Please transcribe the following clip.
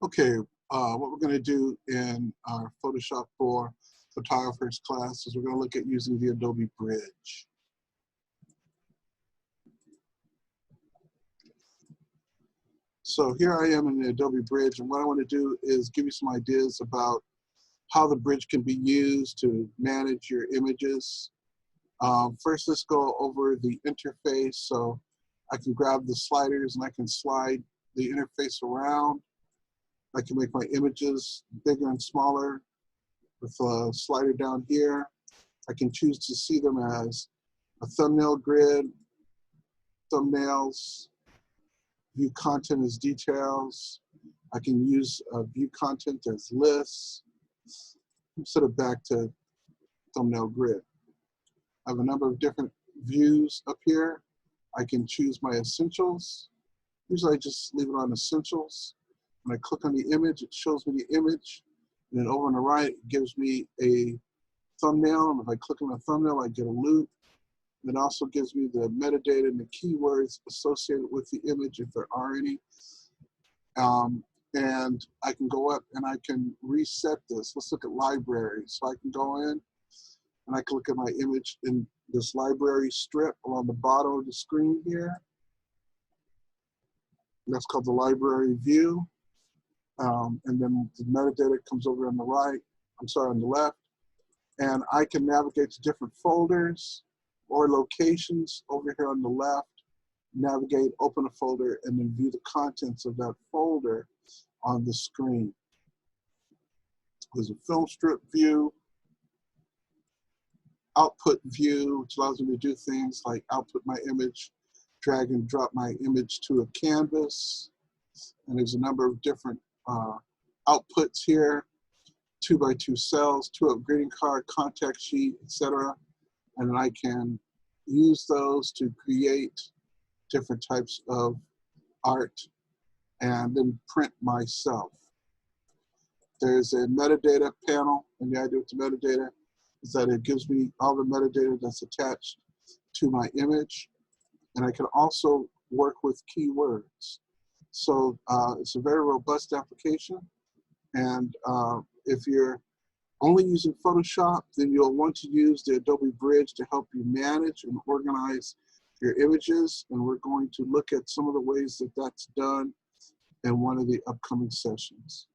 Okay, what we're going to do in our Photoshop for Photographers class is we're going to look at using the Adobe Bridge. So here I am in the Adobe Bridge, and what I want to do is give you some ideas about how the bridge can be used to manage your images. First, let's go over the interface. So I can grab the sliders and I can slide the interface around. I can make my images bigger and smaller with a slider down here. I can choose to see them as a thumbnail grid, thumbnails, view content as details. I can use view content as lists. Set it back to thumbnail grid. I have a number of different views up here. I can choose my essentials. Usually I just leave it on essentials. When I click on the image, it shows me the image. And then over on the right, it gives me a thumbnail. And if I click on the thumbnail, I get a loop. It also gives me the metadata and the keywords associated with the image, if there are any. And I can go up and I can reset this. Let's look at libraries. So I can go in and I can look at my image in this library strip along the bottom of the screen here. That's called the library view. And then the metadata comes over on the right, on the left. And I can navigate to different folders or locations over here on the left, navigate, open a folder, and then view the contents of that folder on the screen. There's a film strip view, output view, which allows me to do things like output my image, drag and drop my image to a canvas. And there's a number of different outputs here, 2x2 cells, 2-up greeting card, contact sheet, etc. And then I can use those to create different types of art and then print myself. There's a metadata panel, and the idea with the metadata is that it gives me all the metadata that's attached to my image. And I can also work with keywords. So it's a very robust application. And if you're only using Photoshop, then you'll want to use the Adobe Bridge to help you manage and organize your images. And we're going to look at some of the ways that that's done in one of the upcoming sessions.